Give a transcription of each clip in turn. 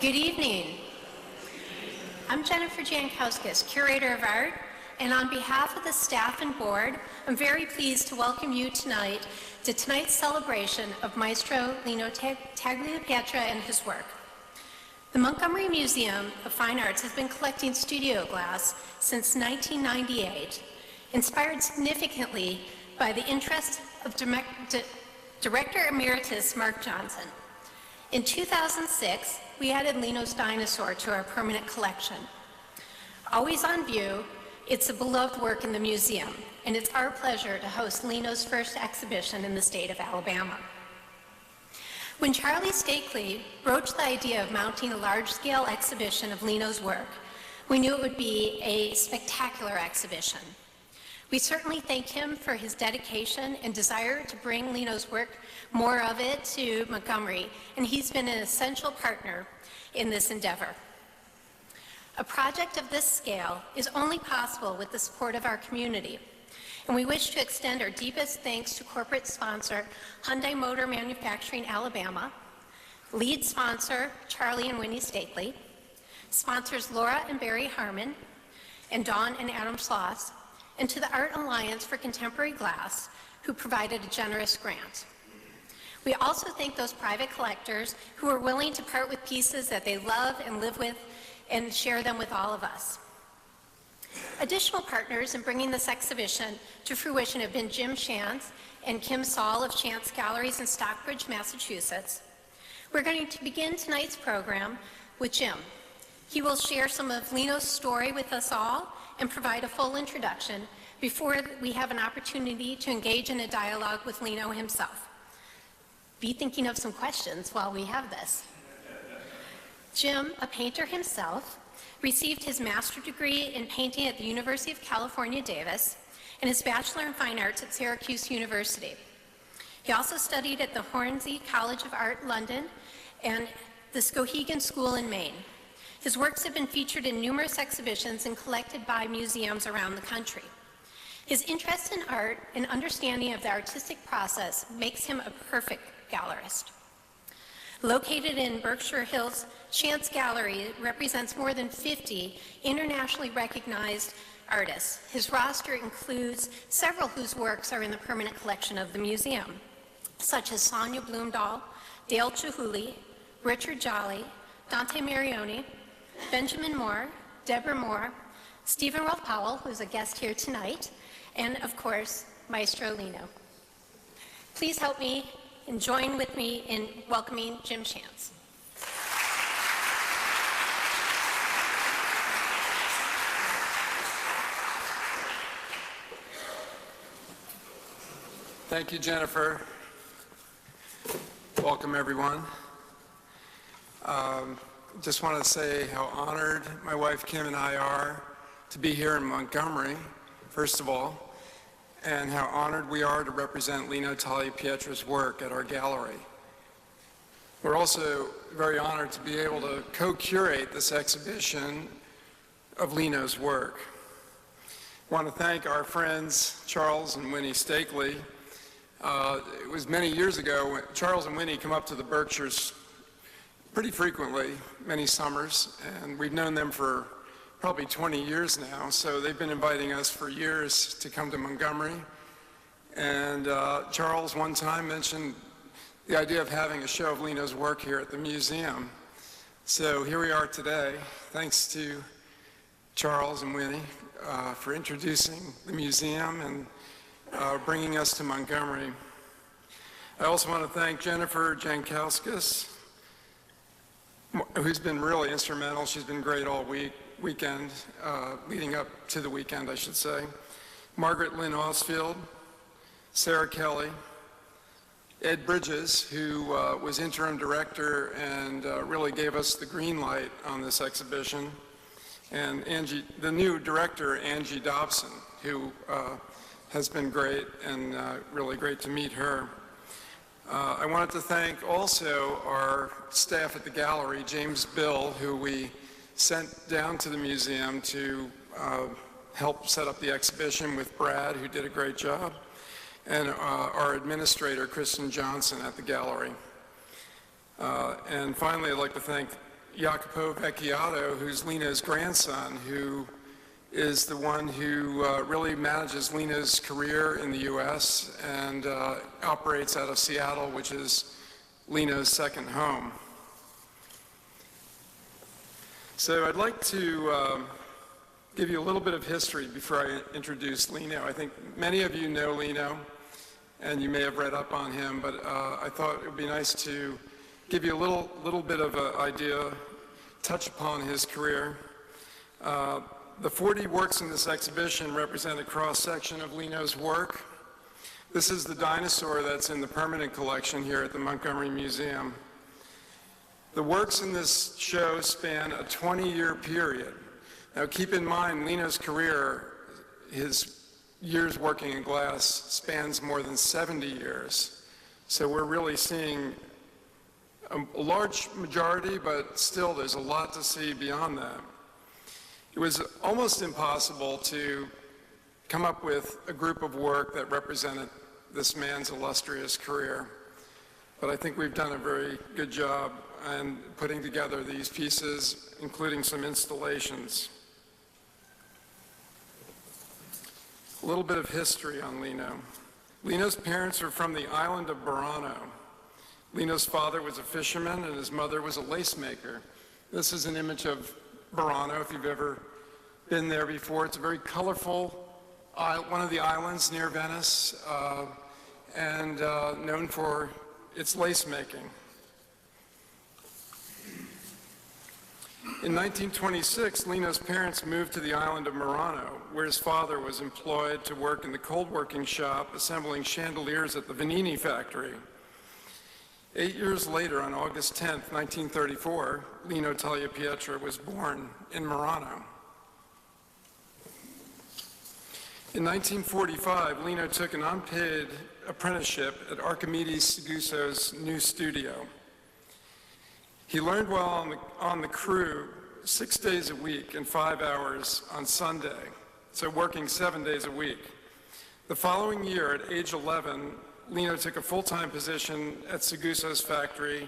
Good evening. I'm Jennifer Jankowskis, Curator of Art, and on behalf of the staff and board, I'm very pleased to welcome you tonight to tonight's celebration of Maestro Lino Tagliapietra and his work. The Montgomery Museum of Fine Arts has been collecting studio glass since 1998, inspired significantly by the interest of Director Emeritus Mark Johnson. In 2006, we added Lino's Dinosaur to our permanent collection. Always on view, it's a beloved work in the museum, and it's our pleasure to host Lino's first exhibition in the state of Alabama. When Charlie Stakely broached the idea of mounting a large-scale exhibition of Lino's work, we knew it would be a spectacular exhibition. We certainly thank him for his dedication and desire to bring Lino's work, more of it, to Montgomery, and he's been an essential partner in this endeavor. A project of this scale is only possible with the support of our community, and we wish to extend our deepest thanks to corporate sponsor Hyundai Motor Manufacturing Alabama, lead sponsor Charlie and Winnie Stakely, sponsors Laura and Barry Harmon, and Dawn and Adam Schloss, and to the Art Alliance for Contemporary Glass, who provided a generous grant. We also thank those private collectors who are willing to part with pieces that they love and live with and share them with all of us. Additional partners in bringing this exhibition to fruition have been Jim Shantz and Kim Saul of Shantz Galleries in Stockbridge, Massachusetts. We're going to begin tonight's program with Jim. He will share some of Lino's story with us all and provide a full introduction before we have an opportunity to engage in a dialogue with Lino himself. Be thinking of some questions while we have this. Jim, a painter himself, received his master's degree in painting at the University of California, Davis, and his bachelor in fine arts at Syracuse University. He also studied at the Hornsey College of Art, London, and the Skowhegan School in Maine. His works have been featured in numerous exhibitions and collected by museums around the country. His interest in art and understanding of the artistic process makes him a perfect gallerist. Located in Berkshire Hills, Shantz Gallery represents more than 50 internationally recognized artists. His roster includes several whose works are in the permanent collection of the museum, such as Sonia Bloomdahl, Dale Chihuly, Richard Jolly, Dante Marioni, Benjamin Moore, Deborah Moore, Stephen Rolfe Powell, who's a guest here tonight, and of course, Maestro Lino. Please help me and join with me in welcoming Jim Shantz. Thank you, Jennifer. Welcome, everyone. Just want to say how honored my wife Kim and I are to be here in Montgomery, first of all, and how honored we are to represent Lino Tagliapietra's work at our gallery. We're also very honored to be able to co-curate this exhibition of Lino's work. I want to thank our friends Charles and Winnie Stakely. It was many years ago when Charles and Winnie come up to the Berkshires pretty frequently, many summers, and we've known them for probably 20 years now, so they've been inviting us for years to come to Montgomery. And Charles one time mentioned the idea of having a show of Lino's work here at the museum. So here we are today, thanks to Charles and Winnie for introducing the museum and bringing us to Montgomery. I also want to thank Jennifer Jankowskis, who's been really instrumental. She's been great all weekend, leading up to the weekend, I should say. Margaret Lynn Osfield, Sarah Kelly, Ed Bridges, who was interim director and really gave us the green light on this exhibition, and the new director, Angie Dobson, who has been great and really great to meet her. I wanted to thank also our staff at the gallery, James Bill, who we sent down to the museum to help set up the exhibition with Brad, who did a great job, and our administrator, Kristen Johnson, at the gallery. And finally, I'd like to thank Jacopo Vecchiato, who's Lino's grandson, who is the one who really manages Lino's career in the U.S. and operates out of Seattle, which is Lino's second home. So I'd like to give you a little bit of history before I introduce Lino. I think many of you know Lino, and you may have read up on him, but I thought it would be nice to give you a little bit of an idea, touch upon his career. The 40 works in this exhibition represent a cross-section of Lino's work. This is the dinosaur that's in the permanent collection here at the Montgomery Museum. The works in this show span a 20-year period. Now keep in mind, Lino's career, his years working in glass, spans more than 70 years. So we're really seeing a large majority, but still there's a lot to see beyond that. It was almost impossible to come up with a group of work that represented this man's illustrious career. But I think we've done a very good job in putting together these pieces, including some installations. A little bit of history on Lino. Lino's parents were from the island of Burano. Lino's father was a fisherman and his mother was a lace maker. This is an image of Burano, if you've ever been there before. It's a very colorful, one of the islands near Venice, and known for its lace making. In 1926, Lino's parents moved to the island of Murano, where his father was employed to work in the cold working shop assembling chandeliers at the Vanini factory. 8 years later, on August 10, 1934, Lino Tagliapietra was born in Murano. In 1945, Lino took an unpaid apprenticeship at Archimedes Segusso's new studio. He learned while on the crew 6 days a week and 5 hours on Sunday, so working 7 days a week. The following year, at age 11, Lino took a full-time position at Segusso's factory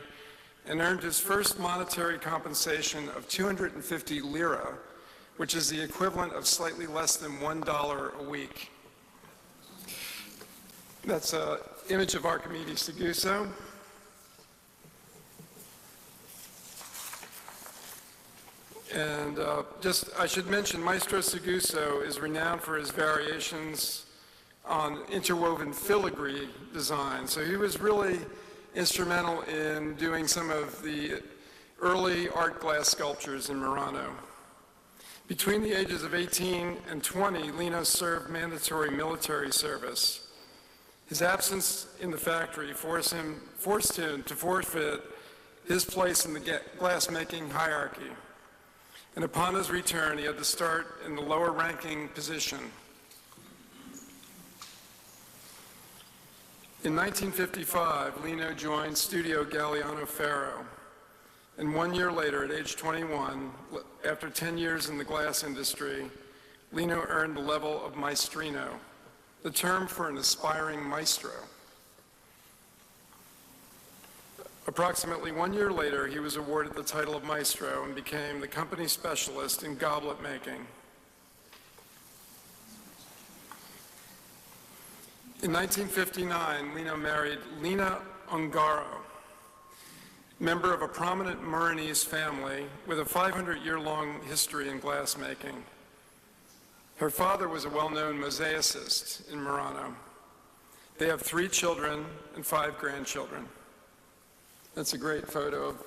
and earned his first monetary compensation of 250 lira, which is the equivalent of slightly less than $1 a week. That's an image of Archimedes Segusso. And I should mention, Maestro Segusso is renowned for his variations on interwoven filigree design. So he was really instrumental in doing some of the early art glass sculptures in Murano. Between the ages of 18 and 20, Lino served mandatory military service. His absence in the factory forced him to forfeit his place in the glass-making hierarchy. And upon his return, he had to start in the lower-ranking position. In 1955, Lino joined Studio Galliano Ferro, and 1 year later, at age 21, after 10 years in the glass industry, Lino earned the level of maestrino, the term for an aspiring maestro. Approximately 1 year later, he was awarded the title of maestro and became the company specialist in goblet making. In 1959, Lino married Lina Ungaro, member of a prominent Muranese family with a 500-year-long history in glass making. Her father was a well-known mosaicist in Murano. They have 3 children and 5 grandchildren. That's a great photo of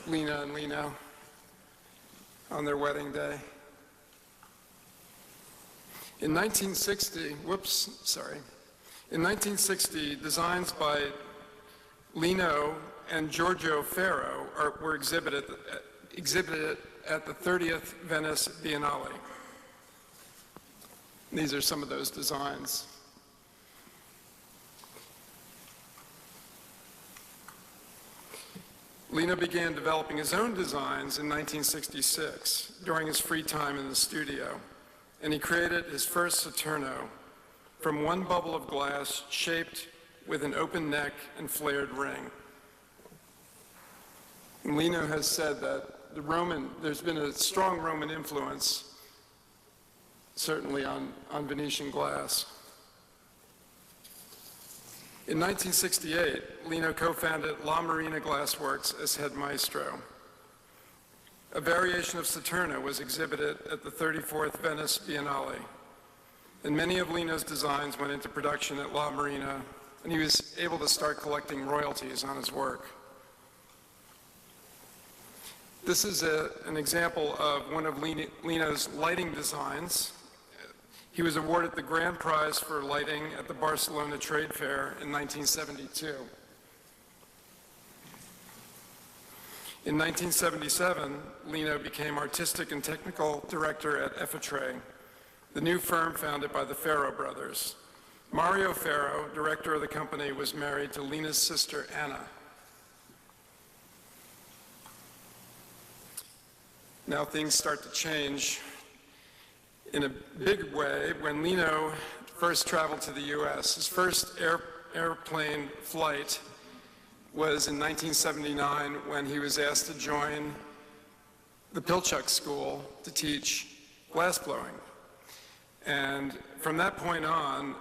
Lina and Lino on their wedding day. In 1960, designs by Lino and Giorgio Ferro were exhibited at the 30th Venice Biennale. These are some of those designs. Lino began developing his own designs in 1966 during his free time in the studio, and he created his first Saturno from one bubble of glass shaped with an open neck and flared ring. And Lino has said that there's been a strong Roman influence, certainly on Venetian glass. In 1968, Lino co-founded La Marina Glassworks as head maestro. A variation of Saturna was exhibited at the 34th Venice Biennale, and many of Lino's designs went into production at La Marina, and he was able to start collecting royalties on his work. This is an example of one of Lino's lighting designs. He was awarded the grand prize for lighting at the Barcelona Trade Fair in 1972. In 1977, Lino became artistic and technical director at Effitre, the new firm founded by the Ferro brothers. Mario Ferro, director of the company, was married to Lina's sister, Anna. Now things start to change in a big way when Lino first traveled to the US. His first airplane flight was in 1979 when he was asked to join the Pilchuck School to teach glassblowing. And from that point on,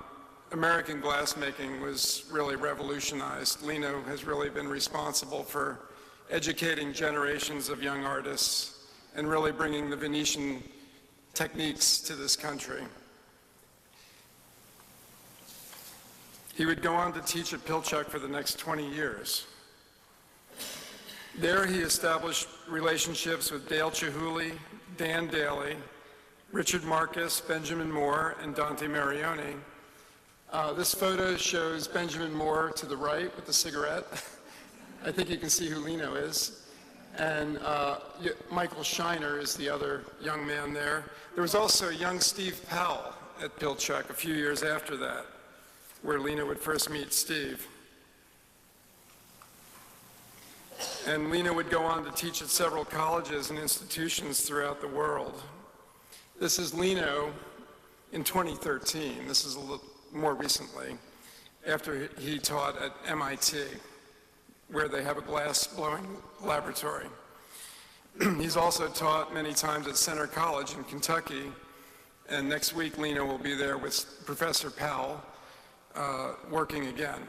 American glassmaking was really revolutionized. Lino has really been responsible for educating generations of young artists and really bringing the Venetian techniques to this country. He would go on to teach at Pilchuck for the next 20 years. There he established relationships with Dale Chihuly, Dan Daly, Richard Marcus, Benjamin Moore, and Dante Marioni. This photo shows Benjamin Moore to the right with the cigarette. I think you can see who Lino is. And Michael Shiner is the other young man there. There was also a young Steve Powell at Pilchuck a few years after that, where Lino would first meet Steve. And Lino would go on to teach at several colleges and institutions throughout the world. This is Lino in 2013. This is a little more recently, after he taught at MIT, where they have a glass blowing laboratory. He's also taught many times at Center College in Kentucky, and next week Lino will be there with Professor Powell, working again.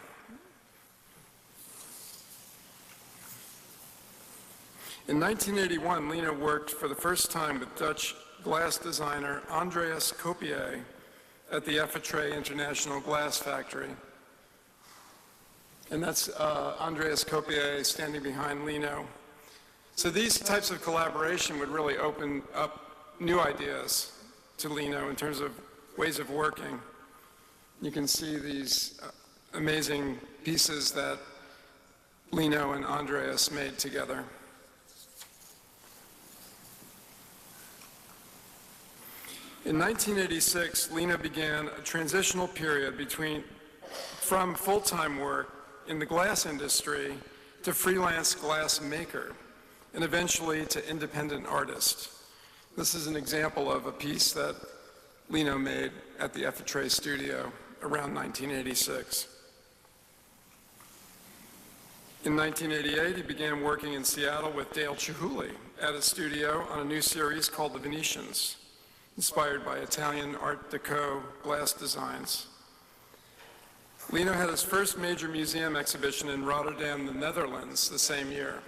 In 1981, Lino worked for the first time with Dutch glass designer Andreas Copier at the Effitre International Glass Factory. And that's Andreas Copier standing behind Lino. So these types of collaboration would really open up new ideas to Lino in terms of ways of working. You can see these amazing pieces that Lino and Andreas made together. In 1986, Lino began a transitional period from full-time work in the glass industry to freelance glass maker, and eventually to independent artist. This is an example of a piece that Lino made at the Effitre studio around 1986. In 1988, he began working in Seattle with Dale Chihuly at a studio on a new series called The Venetians, inspired by Italian Art Deco glass designs. Lino had his first major museum exhibition in Rotterdam, the Netherlands, the same year.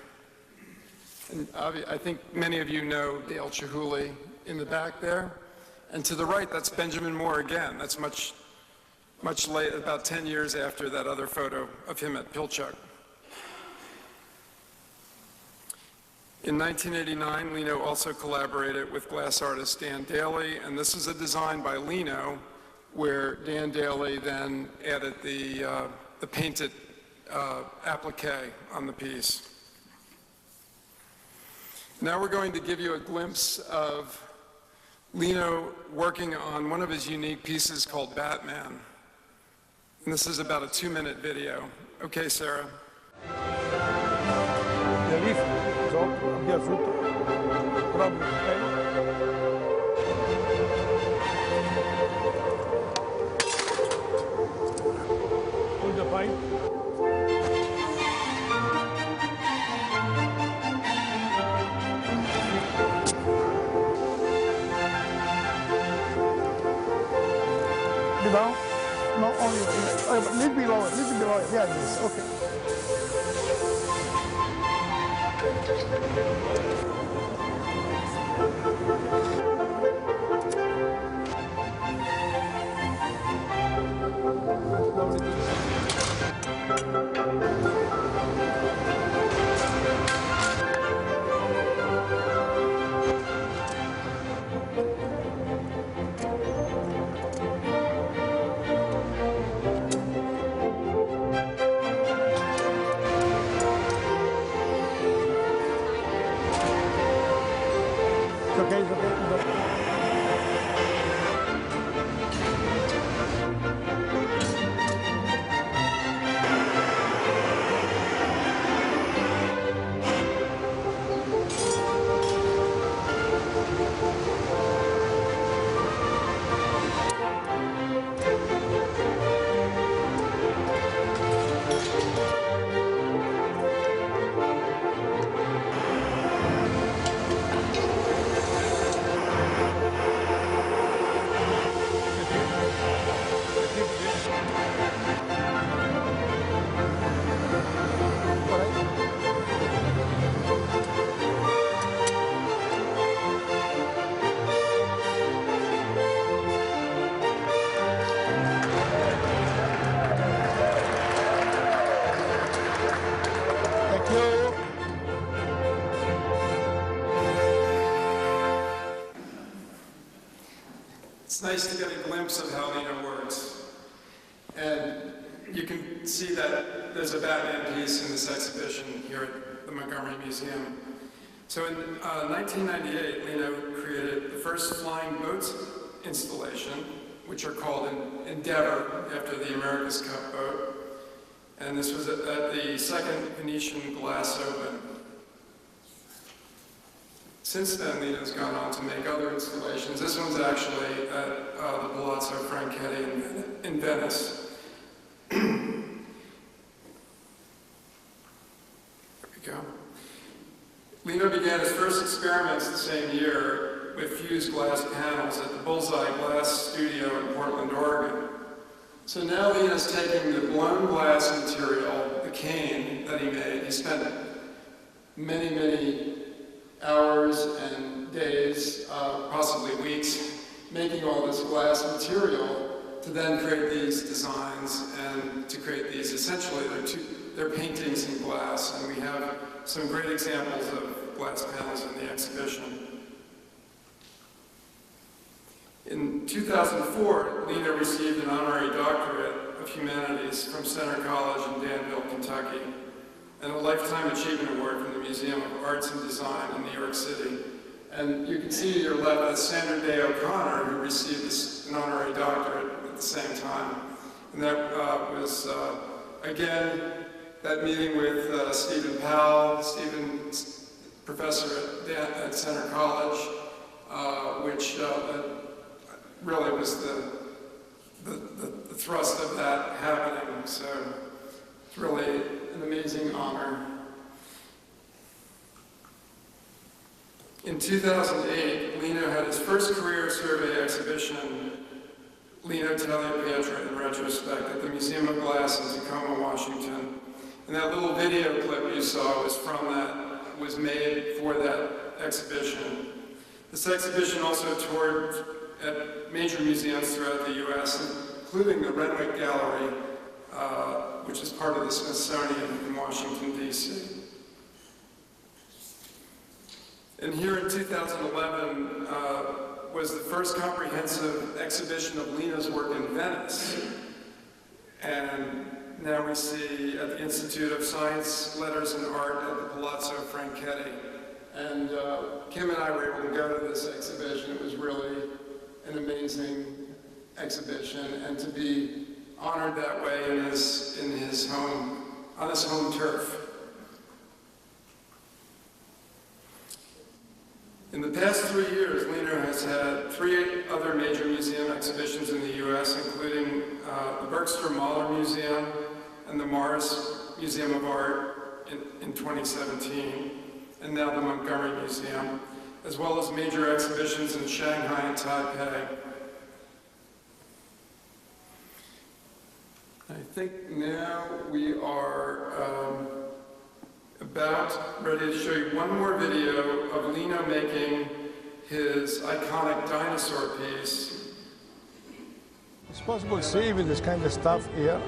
And I think many of you know Dale Chihuly in the back there. And to the right, that's Benjamin Moore again. That's much late, about 10 years after that other photo of him at Pilchuck. In 1989, Lino also collaborated with glass artist Dan Daly, and this is a design by Lino where Dan Daly then added the painted applique on the piece. Now we're going to give you a glimpse of Lino working on one of his unique pieces called Batman. And this is about a 2-minute video. Okay, Sarah. Hold the pipe. Down? No, only. A little below it, little below it. Yeah, this. Okay. It's okay, it's okay. It's okay. Por ahí. Thank you. It's nice to get a glimpse of how Lino works. And you can see that there's a Batman piece in this exhibition here at the Montgomery Museum. So in 1998, Lino created the first flying boats installation, which are called Endeavor, after the America's Cup boat. And this was at the second Venetian Glass Open. Since then, Lino's gone on to make other installations. This one's actually at the Palazzo Franchetti in Venice. There we go. Lino began his first experiments the same year with fused glass panels at the Bullseye Glass Studio in Portland, Oregon. So now Lino's taking the blown glass material, the cane that he made. He spent many, many hours and days, possibly weeks, making all this glass material to then create these designs and to create these, essentially, they're paintings in glass, and we have some great examples of glass panels in the exhibition. In 2004, Lino received an honorary doctorate of humanities from Center College in Danville, Kentucky, and a Lifetime Achievement Award from the Museum of Arts and Design in New York City. And you can see to your left that's Sandra Day O'Connor, who received an honorary doctorate at the same time. And that was, again, that meeting with Stephen Powell, Stephen's professor at Center College, which really was the thrust of that happening. So it's really an amazing honor. In 2008, Lino had his first career survey exhibition, Lino Talia Pietra in retrospect, at the Museum of Glass in Tacoma, Washington. And that little video clip you saw was made for that exhibition. This exhibition also toured at major museums throughout the U.S., including the Renwick Gallery, which is part of the Smithsonian in Washington, D.C. And here in 2011 was the first comprehensive exhibition of Lino's work in Venice. And now we see at the Institute of Science, Letters and Art at the Palazzo Franchetti. And Kim and I were able to go to this exhibition. It was really an amazing exhibition, and to be honored that way in his home, on his home turf. In the past 3 years, Lino has had 3 other major museum exhibitions in the U.S., including the Bergstrom Mahler Museum and the Morris Museum of Art in 2017, and now the Montgomery Museum, as well as major exhibitions in Shanghai and Taipei. think now we are about ready to show you one more video of Lino making his iconic dinosaur piece. It's possible to see with this kind of stuff here.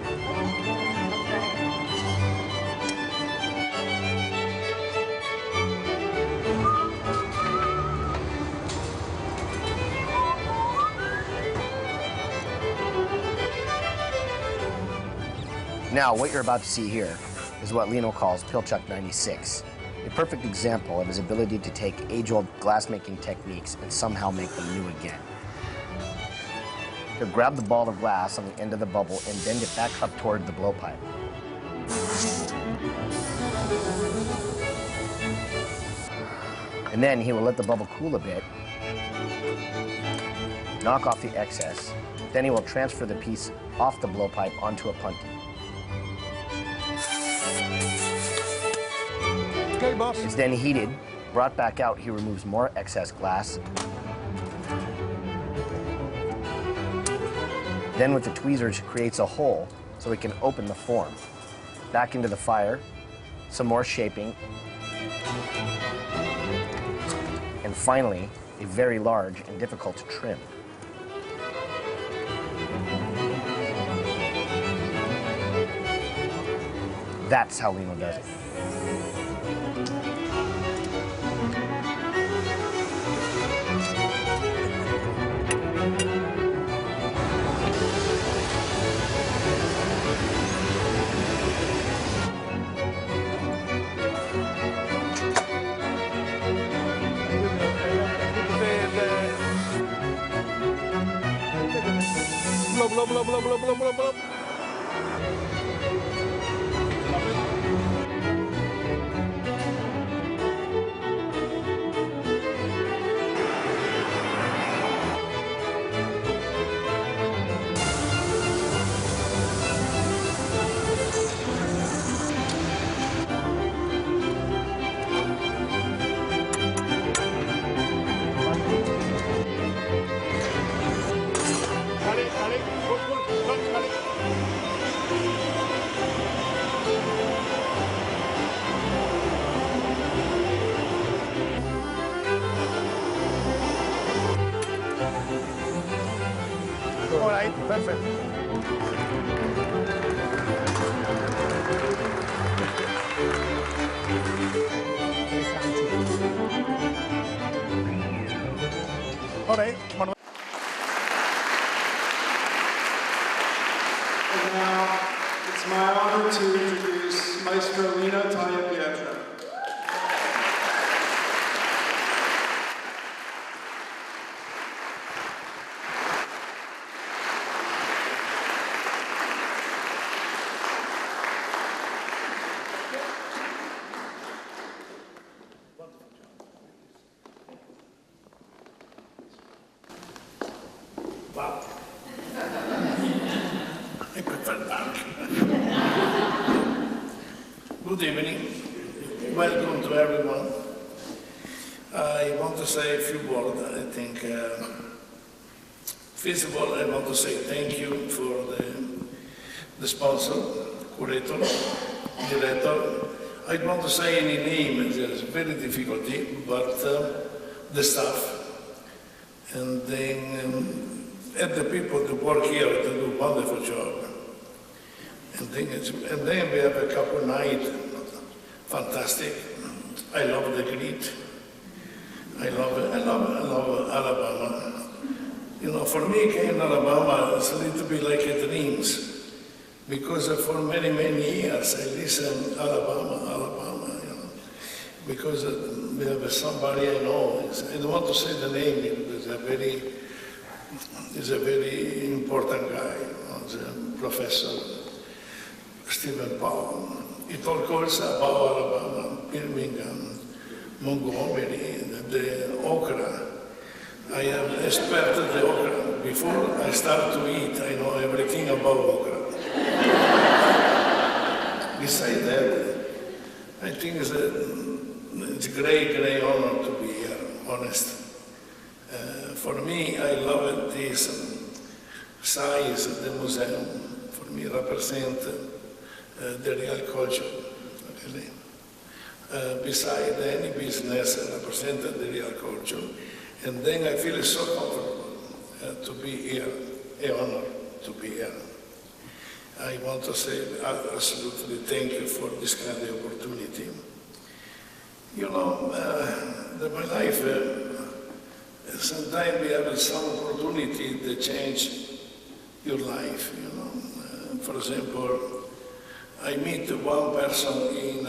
Now, what you're about to see here is what Lino calls Pilchuck 96, a perfect example of his ability to take age-old glass-making techniques and somehow make them new again. He'll grab the ball of glass on the end of the bubble and bend it back up toward the blowpipe. And then he will let the bubble cool a bit, knock off the excess, then he will transfer the piece off the blowpipe onto a punty. Okay, boss. It's then heated, brought back out, he removes more excess glass. Then with the tweezers, creates a hole so he can open the form. Back into the fire, some more shaping. And finally, a very large and difficult to trim. That's how Lino does it. Blah, blah, blah, blah, blah, blah, blah, blah. All right, perfect. All right, Manuel. And now, it's my honor to introduce Maestro Lino Tagliapietro. Wow. I prefer dark. Good evening. Welcome to everyone. I want to say a few words. I think, first of all, I want to say thank you for the sponsor, curator, director. I don't want to say any name, it's very difficult, but the staff. And then and the people that work here to do a wonderful job. And then we have a couple nights, fantastic. I love the grit. I love Alabama. You know, for me, in Alabama, it's a little bit like a dreams, because for many, many years I listened Alabama, you know, because we have somebody I know. I don't want to say the name because he's a very important guy, the professor Stephen Powell. He told us about Alabama, Birmingham, Montgomery, the okra. I am expert at the okra. Before I start to eat, I know everything about okra. Besides that, I think it's a great honor to be here, honest. For me, I love this size of the museum. for me, represent the real culture, really. Beside any business, represent the real culture. And then I feel so comfortable to be here, an honor to be here. I want to say absolutely thank you for this kind of opportunity. You know, in my life, sometimes we have some opportunity to change your life, you know. For example, I meet one person in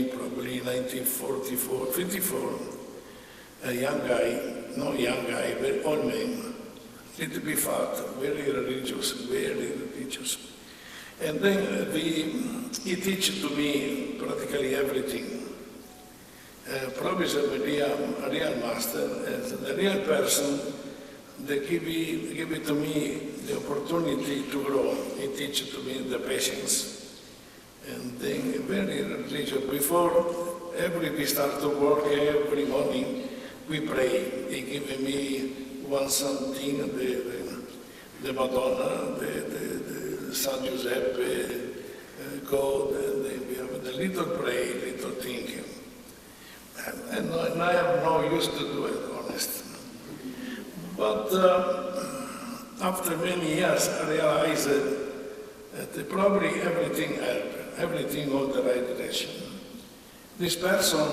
probably 1944, 54, a young guy, not young guy, but old man, little bit fat, very religious, very religious. And then he teaches to me practically everything. Probably is a real master, the real person that give it to me the opportunity to grow. He teaches to me the patience. And then very religious. Before we start to work every morning, we pray. He give me one something, the Madonna, the San Giuseppe God, and then we have the little pray, little thinking. And I have no use to do it, honest. But after many years, I realized that probably everything helped. Everything on the right direction. This person,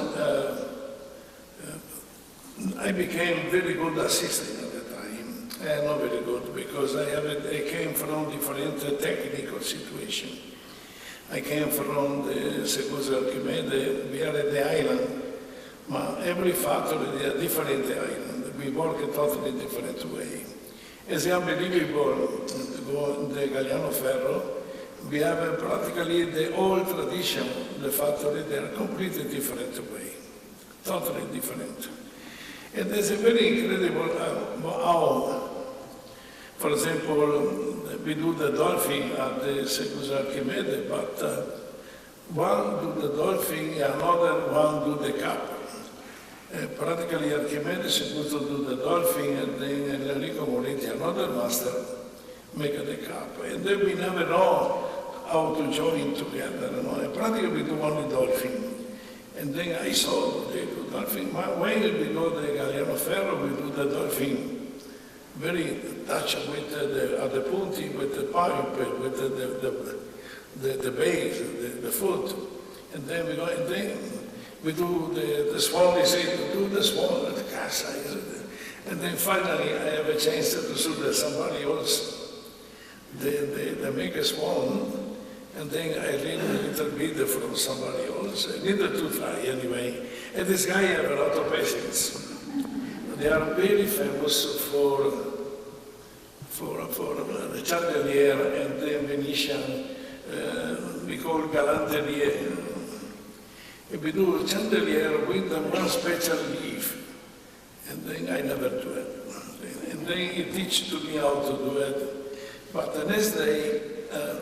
I became very good assistant at the time. Not very good because I came from different technical situation. I came from the Security Archimede, we are at the island, but every factory they are different island. We work a totally different way. As unbelievable, the Galliano Ferro, we have practically the old tradition, the factory, they are completely different way, totally different. And it's a very incredible how, for example, we do the dolphin at the Security Archimede, but one do the dolphin, another one do the cap. Practically Archimedes is supposed to do the dolphin, and then Enrico Moretti, another master, make the cap. And then we never know how to join together. You know? And practically we do only dolphin. And then I saw they do dolphin. When we do the Galliano Ferro, we do the dolphin very touch with at the punti, with the pipe, with the base, the foot. And then we go, and then we do the swan, they say, do the swan at the casa. And then finally I have a chance to shoot somebody else. They make a swan, and then I read a little bit from somebody else. I needed to try anyway. And this guy have a lot of patience. They are very famous for the chandelier and the Venetian, we call galanterie. We do chandelier with one special leaf, and then I never do it. And then he teach to me how to do it. But the next day,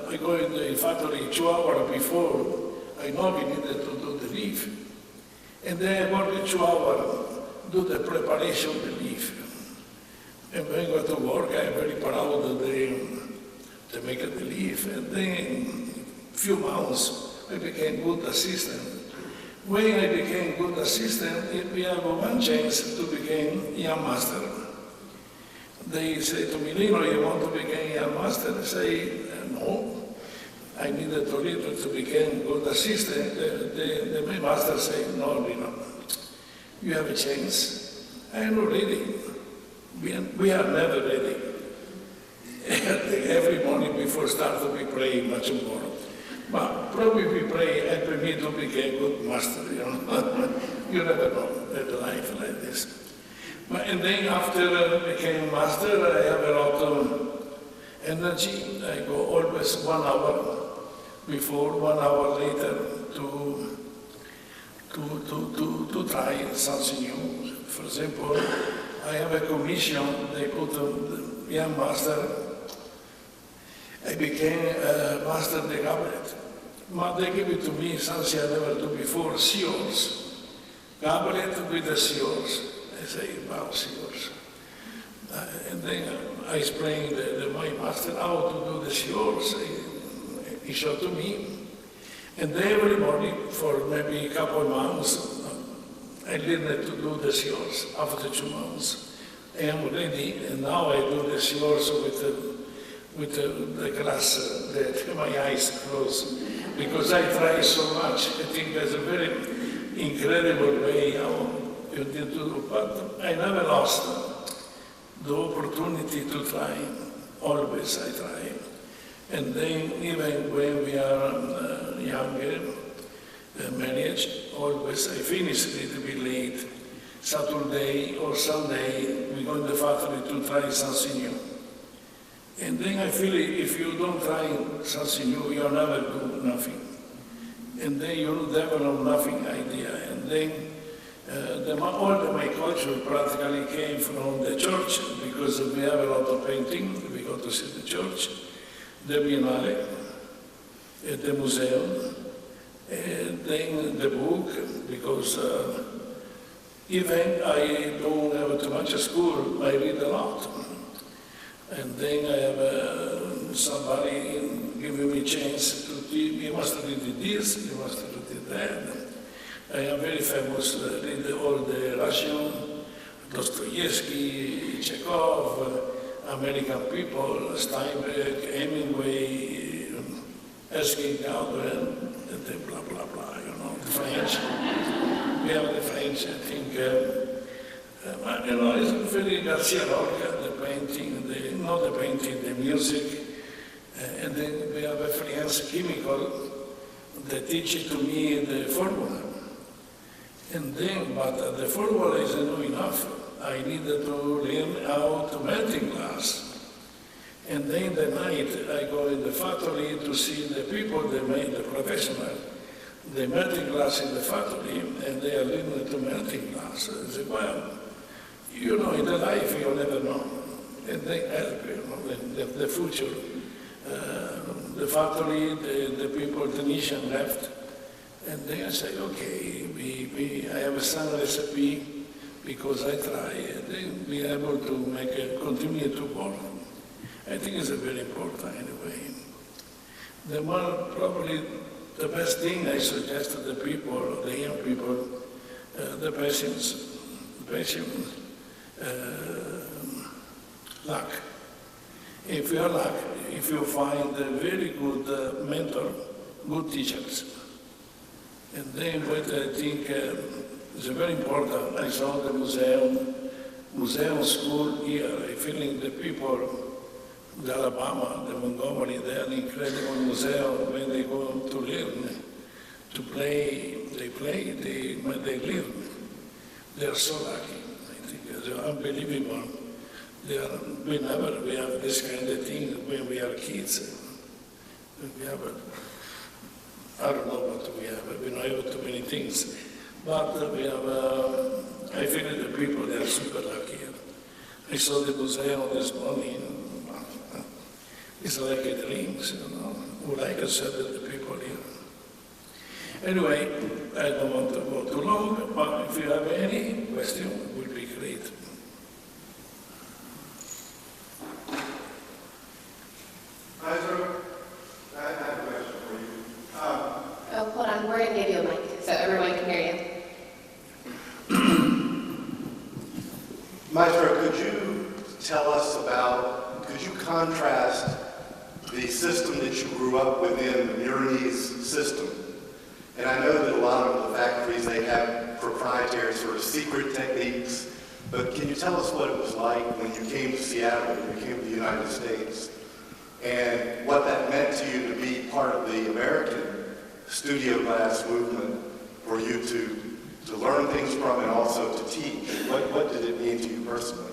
I go in the factory 2 hours before, I know we needed to do the leaf. And then I work 2 hours, do the preparation of the leaf. And when I go to work, I'm very proud to make the leaf. And then in a few months, I became good assistant. When I became good assistant, we have one chance to become young master. They say to me, Lino, you want to become young master? I say, no. I needed a little to become good assistant. The master say, no, Lino, you have a chance. I am not ready. We are never ready. Every morning before start we pray much more. But probably we pray, help me to become a good master, you know. You never know that life like this. And then after I became master, I have a lot of energy. I go always 1 hour before, 1 hour later to try something new. For example, I have a commission, they put a young master. I became a master of the goblet. But they give it to me something I never do before, seals. Goblet with the seals. I say, wow, seals. And then I explain my master how to do the seals. he showed to me. And then every morning, for maybe a couple of months, I learned to do the yours. After 2 months, I am ready, and now I do the yours with the glass, my eyes closed, because I try so much. I think that's a very incredible way how you did to do, but I never lost the opportunity to try. Always I try. And then even when we are younger, marriage, always I finish a little bit late. Saturday or Sunday, we go in the factory to try something new. And then I feel if you don't try something new, you'll never do nothing. And then you develop nothing idea. And then all of my culture practically came from the church, because we have a lot of painting. We go to see the church, the Biennale, the museum, and then the book, because even I don't have too much school, I read a lot. And then I have somebody giving me a chance to teach, you must read this, you must read that. I am very famous, read all the Russian, Dostoevsky, Chekhov, American people, Steinbeck, Hemingway, Erskine Calvin, and then blah, blah, blah, you know, the French. We have the French, I think, you know, it's very Garcia Lorca, the painting, not the painting, the music. And then we have a French chemical that teaches to me the formula. And then, but the formula is not enough. I needed to learn how to melt in glass. And then the night I go in the factory to see the people that made the professional. They melting glass in the factory, and they are learning to melting glass. I say, well, you know, in the life you never know. And they help, you know, the future. The factory, the people, the technician left. And then I say, okay, I have some recipe because I try, and then be able to make it continue to work. I think it's very important anyway. The one, probably the best thing I suggest to the people, the young people, the patience, luck. If you are lucky, if you find a very good mentor, good teachers, and then what I think is very important, I saw the museum school here, I feeling the people, the Alabama, the Montgomery, they are incredible museum when they go to learn, to play, they learn. They are so lucky, I think, it's unbelievable. We have this kind of thing when we are kids. We have I don't know what we have, we know too many things. But we have, I feel that the people, they are super lucky. I saw the museum this morning. It's like a dream, you know. Would like to serve the people here. Anyway, I don't want to go too long, but if you have any question, it would be great. I have a question for you. Oh, hold on, we're going to give you a mic so everyone can hear you. Maestro, could you tell us about, could you contrast the system that you grew up within, the Murinese system? And I know that a lot of the factories, they have proprietary sort of secret techniques, but can you tell us what it was like when you came to Seattle, when you came to the United States, and what that meant to you to be part of the American studio glass movement, for you to learn things from and also to teach? What did it mean to you personally?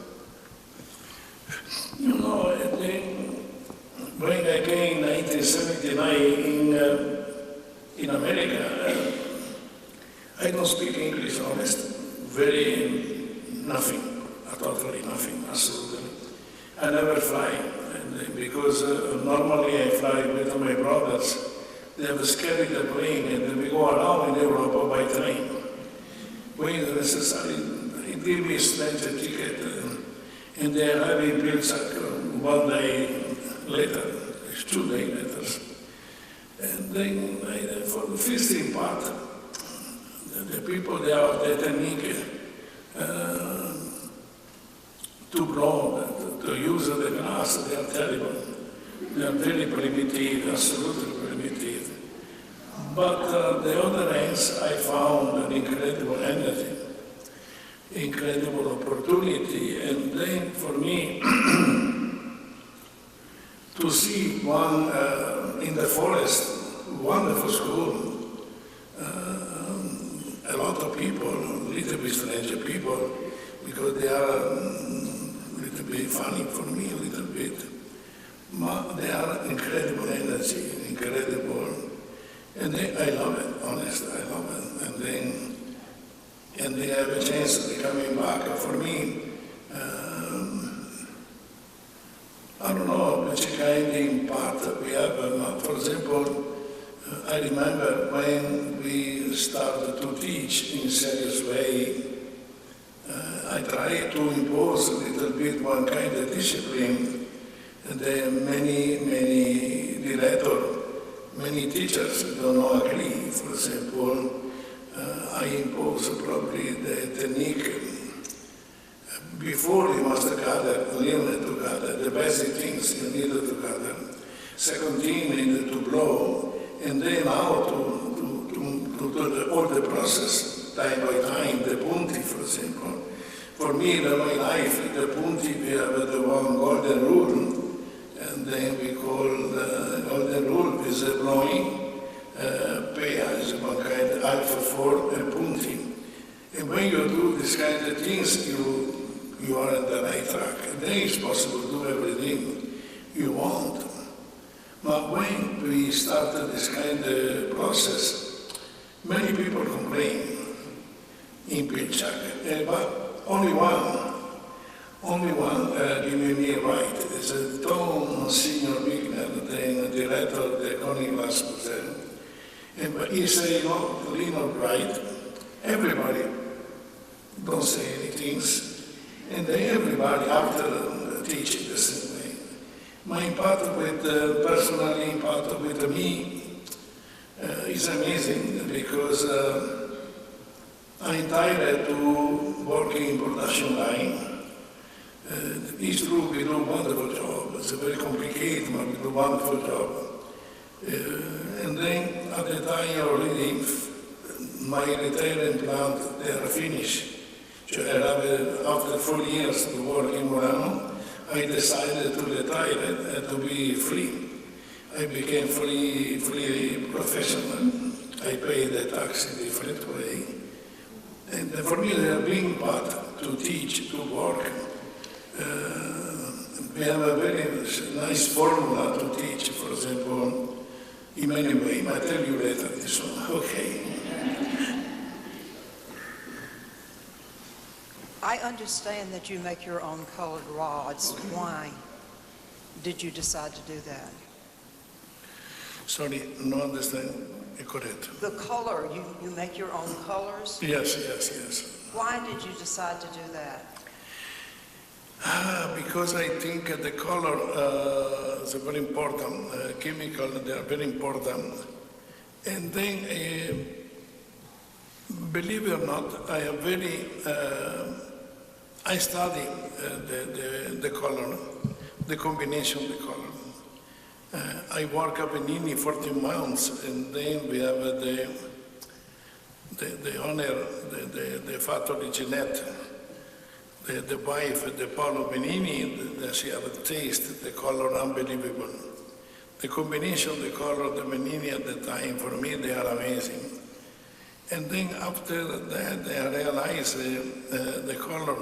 You know, when I came in 1979 in America, I don't speak English, honest. Nothing, totally nothing, absolutely. I never fly, because normally I fly with my brothers. They have scared the plane, and we go around in Europe by train. When necessary, he gave me a strange ticket, and they are having pizza 1 day later, 2 days later. And then for the fisting part, the people, they have the technique to blow, to use the glass, they are terrible. They are very primitive, absolutely primitive. But the other ends, I found an incredible energy, incredible opportunity, and then for me, to see one in the forest, wonderful school, a lot of people, little bit strange people, because they are a little bit funny for me, a little bit. But they are incredible energy, incredible, and I love it, honestly, I love it. And they have a chance of coming back. For me, I don't know which kind of impact we have. For example, I remember when we started to teach in a serious way, I tried to impose a little bit one kind of discipline. And there are many directors, many teachers don't agree. For example, I impose probably the technique. Before you must gather, learn to gather the basic things you need to gather. Second thing, you need to blow, and then how to do all the process, time by time, the punti, for example. For me, in my life, the punti, we have the one golden rule, and then we call the golden rule is blowing, pea is one kind of alpha 4 and punti. And when you do this kind of things, you are on the right track. And then it's possible to do everything you want. But when we started this kind of process, many people complain in Pilchak, but only one gave me right. It's a Tom Senior Wigner, the director of the Conning Glass Museum. And he said, no, Lino, right, everybody don't say anything. And then everybody after teaching the same way. My impact with, personally impact with me is amazing because I'm tired to working in production line. It's true, we do a wonderful job. It's a very complicated, but we do a wonderful job. And then at the time already, my retiring plant, they are finished. So after 4 years to work in Murano, I decided to retire and to be free. I became free professional. I pay the tax in a different way. And for me, they are being part to teach, to work. We have a very nice formula to teach, for example, in many ways. I'll tell you later this one, okay. I understand that you make your own colored rods. Why did you decide to do that? Sorry, no understand. Correct. The color, you make your own colors? Yes. Why did you decide to do that? Because I think the color is very important. Chemical, they are very important. And then, believe it or not, I am very, I study the color, the combination of the color. I work up in Nini 14 months, and then we have the owner, the factory Jeanette, the wife, the Paolo Benini, she have a taste, the color unbelievable. The combination of the color of the Benini at the time, for me, they are amazing. And then after that, I realized the color.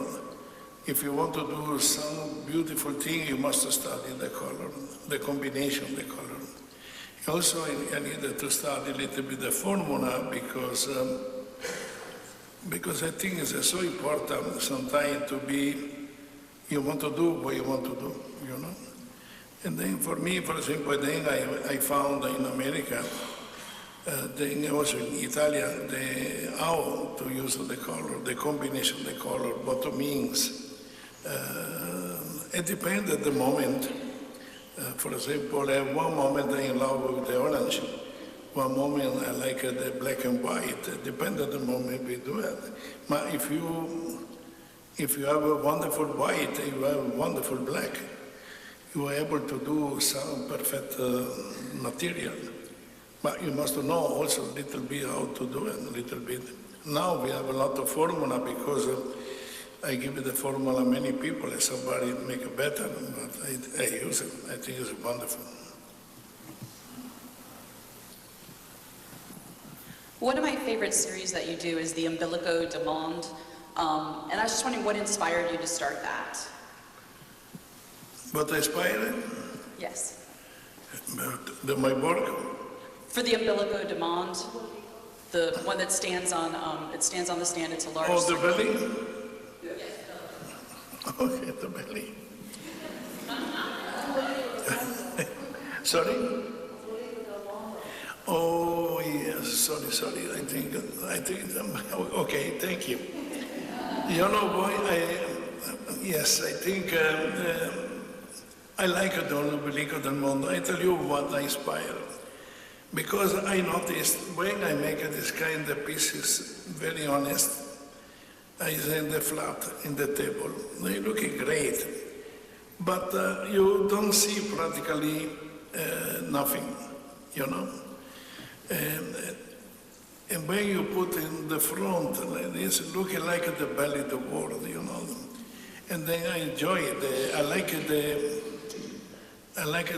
If you want to do some beautiful thing, you must study the color, the combination of the color. Also, I needed to study a little bit the formula because I think it's so important sometimes to be, you want to do what you want to do, you know? And then for me, for example, then I found in America, then also in Italy, how to use the color, the combination of the color, what it means. It depends at the moment. For example, at one moment I'm in love with the orange, One moment I like the black and white, depend on the moment we do it. But if you have a wonderful white, you have a wonderful black, you are able to do some perfect material. But you must know also a little bit how to do it, a little bit. Now we have a lot of formula because I give the formula many people, and somebody make it better, but I use it. I think it's wonderful. One of my favorite series that you do is the Umbilico du Monde, and I was just wondering what inspired you to start that? What inspired? Yes. My work? For the Umbilico du Monde, the one that stands on, it stands on the stand, it's a large... Oh, the belly? Okay, the belly. Sorry? Oh, yes, sorry. I think, okay, thank you. You know, boy, yes, I think I like the Umbilico del Mondo. I tell you what I inspire. Because I noticed when I make this kind of pieces, very honest, I send the flat in the table. They look great, but you don't see practically nothing, you know? And when you put in the front like this, looking like the belly of the world, you know? And then I enjoy it. I like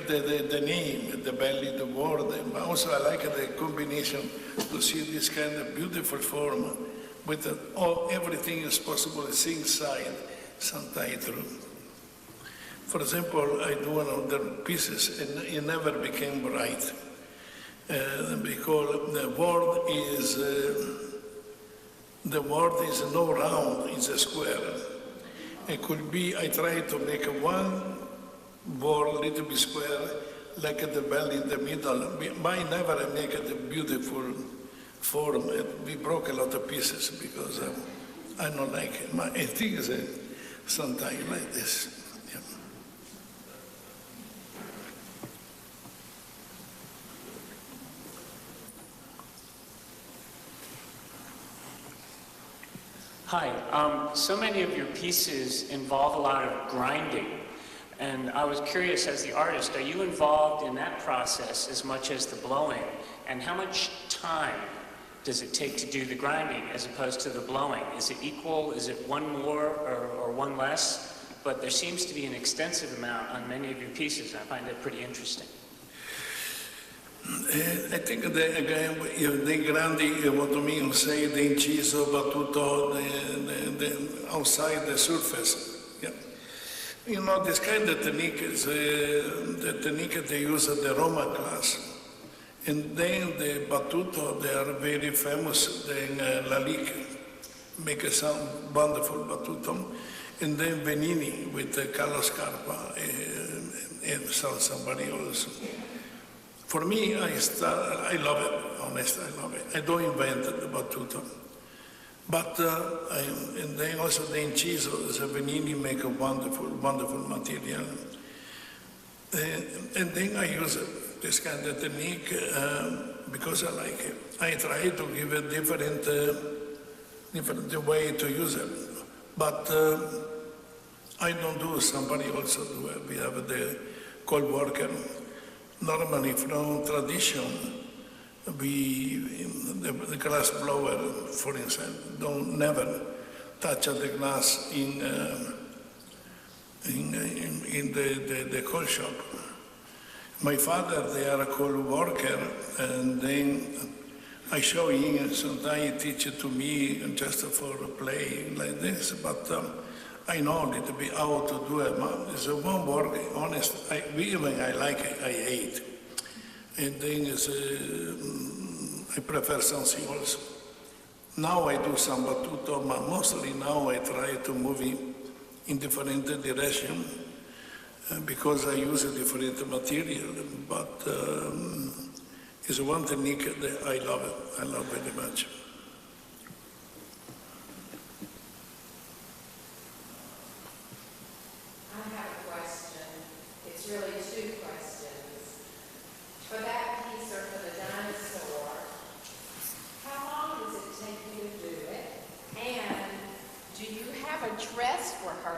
the name, the belly, the word, and also I like the combination to see this kind of beautiful form with everything is possible, it's inside, sometimes through. For example, I do another pieces and it never became bright because the word is no round, it's a square. It could be, I try to make one word a little bit square, like the belly in the middle, but I never make it a beautiful form. We broke a lot of pieces because I don't like it. But I think it's sometimes like this. Yeah. Hi. So many of your pieces involve a lot of grinding. And I was curious, as the artist, are you involved in that process as much as the blowing? And how much time does it take to do the grinding as opposed to the blowing? Is it equal? Is it one more or one less? But there seems to be an extensive amount on many of your pieces. I find that pretty interesting. I think again, the grandi, what you mean, say the inciso, battuto, the outside the surface. Yeah. You know, this kind of technique is the technique they use at the Roman class. And then the battuto, they are very famous in La Liga, make a sound wonderful battuto. And then Benini with Carlos Scarpa and somebody else. For me, I love it, honestly, I love it. I don't invent the battuto. But, and then also the inciso, the Benini make a wonderful, wonderful material. And then I use this kind of technique because I like it. I try to give a different way to use it. But I don't do, somebody also do it. We have the cold worker. Normally from tradition, the glass blower, for instance, don't never touch the glass in the coal shop. My father, they are a coal worker, and then I show him, sometimes he teaches to me just for play like this, but I know a little bit how to do it. It's a one work, honest, even I like it, I hate. And then I prefer something else. Now I do some battuto, but mostly now I try to move in different direction because I use a different material. But it's one technique that I love it. I love very much. I have a question. It's really two questions. For that piece or for the dinosaur,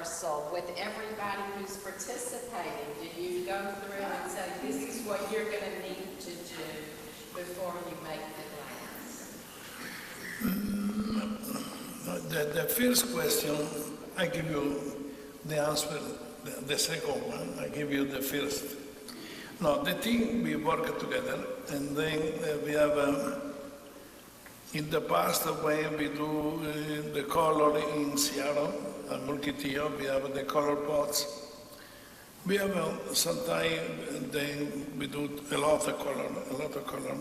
rehearsal with everybody who's participating? Do you go through and say, this is what you're going to need to do before you make the glance? The first question, I give you the answer. The second one, I give you the first. No, the team, we work together, and then we have, in the past, when we do the color in Seattle, and Mulkitio, we have the color pots. We have sometimes, then we do a lot of color.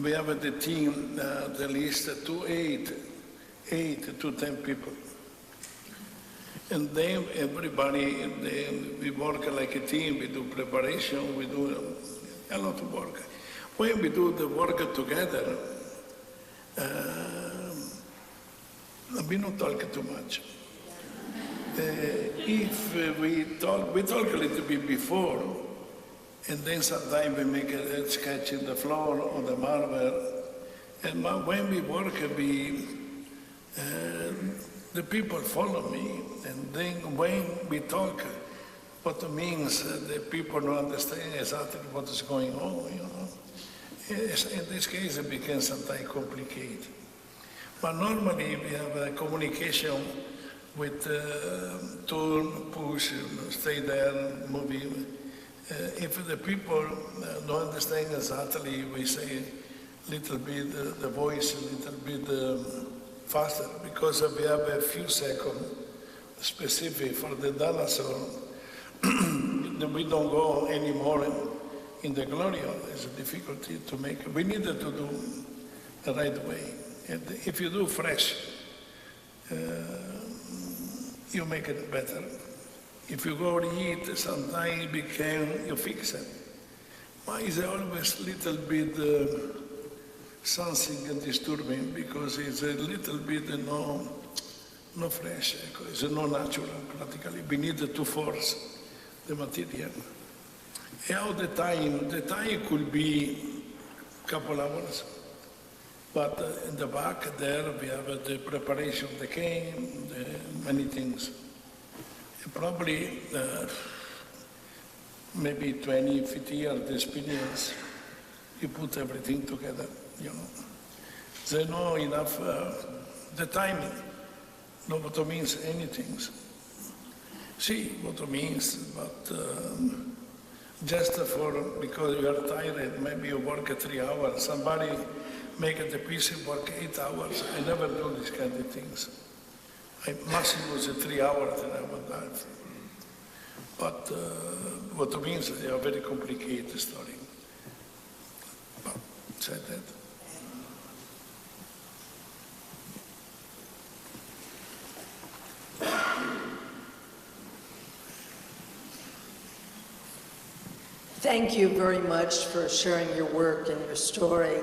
We have the team, the list to 8 to 10 people. And then everybody, we work like a team, we do preparation, we do a lot of work. When we do the work together, we don't talk too much. If we talk a little bit before, and then sometimes we make a sketch in the floor or the marble. And when we work, the people follow me, and then when we talk, what it means, the people don't understand exactly what is going on, you know. In this case, it becomes sometimes complicated. But normally, we have a communication with turn, push, stay there, moving. If the people don't understand exactly, we say a little bit the voice, a little bit faster, because we have a few seconds specific for the dinosaur. We don't go anymore in the Gloria. It's a difficulty to make. We needed to do the right way. And if you do fresh, you make it better. If you go eat, sometimes you fix it. But it's always a little bit something disturbing, because it's a little bit no fresh, it's no natural practically. We need to force the material. And all the time could be a couple hours. But in the back there, we have the preparation of the cane, many things. And probably maybe 20, 50 years experience, you put everything together, you know. There's no enough, the timing, no what it means anything. See what it means, but just because you are tired, maybe you work 3 hours, somebody make the piece work 8 hours. I never do these kind of things. Maximum was 3 hours and I would die. But what it means, they are very complicated story. But said that. Thank you very much for sharing your work and your story.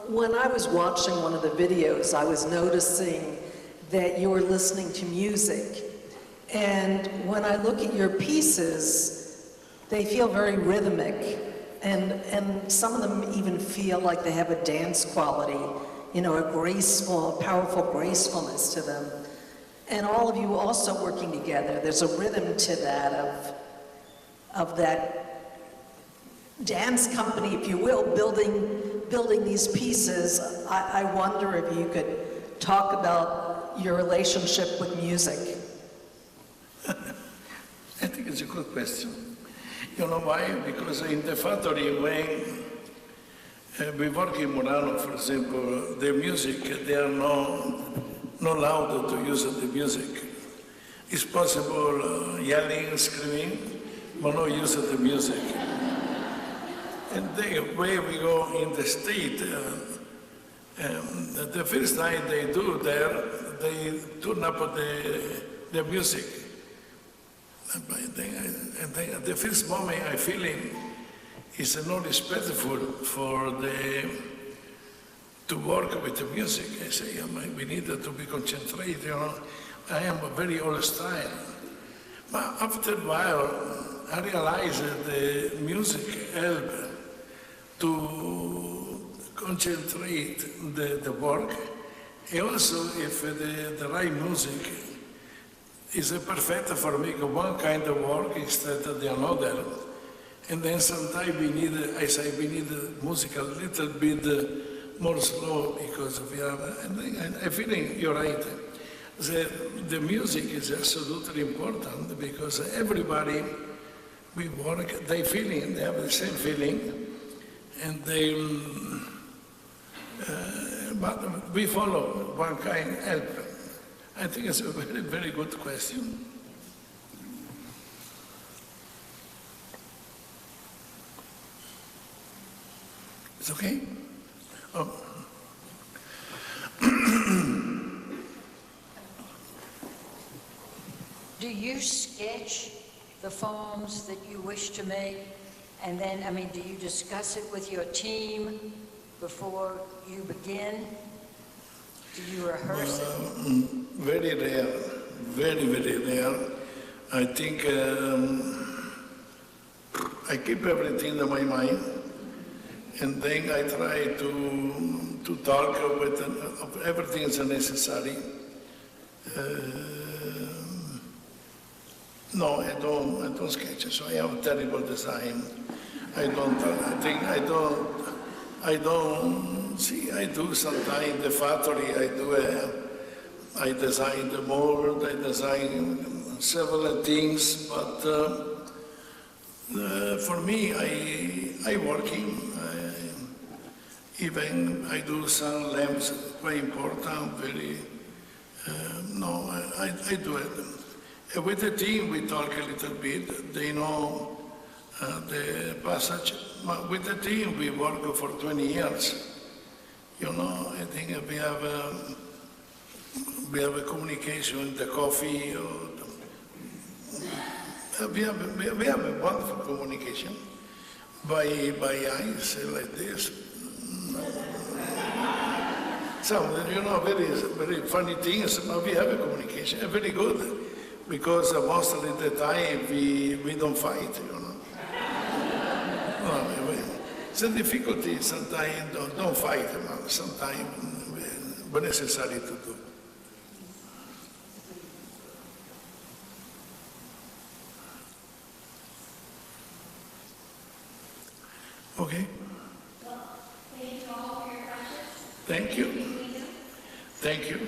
When I was watching one of the videos, I was noticing that you were listening to music. And when I look at your pieces, they feel very rhythmic. And some of them even feel like they have a dance quality, you know, a graceful, powerful gracefulness to them. And all of you also working together, there's a rhythm to that of that dance company, if you will, building these pieces. I wonder if you could talk about your relationship with music. I think it's a good question. You know why? Because in the factory, when we work in Murano, for example, the music, they are not allowed to use the music. It's possible yelling, screaming, but not use the music. And the way we go in the state, the first time they do there, they turn up the music. And then the first moment I feel is not respectful for to work with the music. I say, we need to be concentrated, you know. I am a very old style. But after a while, I realized that the music helped to concentrate the work. And also, if the right music, is perfect for make one kind of work instead of the another. And then sometimes we need, I say, we need music a little bit more slow because we have, and I feeling you're right. The music is absolutely important because everybody, we work, they have the same feeling, and they, but we follow one kind of help. I think it's a very, very good question. It's okay? Oh. Do you sketch the forms that you wish to make? And then, I mean, do you discuss it with your team before you begin? Do you rehearse it? Very rare, very, very rare. I think I keep everything in my mind, and then I try to talk with everything is necessary. No, I don't sketch, so I have terrible design. I don't see, I do sometimes the factory, I design the mold, I design several things, but for me, I working, even I do some lamps, quite important, very, no, I do it. With the team, we talk a little bit. They know the passage. With the team, we work for 20 years. You know, I think we have a communication in the coffee. We have a wonderful communication by eyes like this. Some, you know, very, very funny things, but we have a communication, very good. Because most of the time we don't fight, you know. It's a difficulty sometimes, don't fight, man. Sometimes it's necessary to do. Okay. Well, thank you all for your questions. Thank you. Thank you.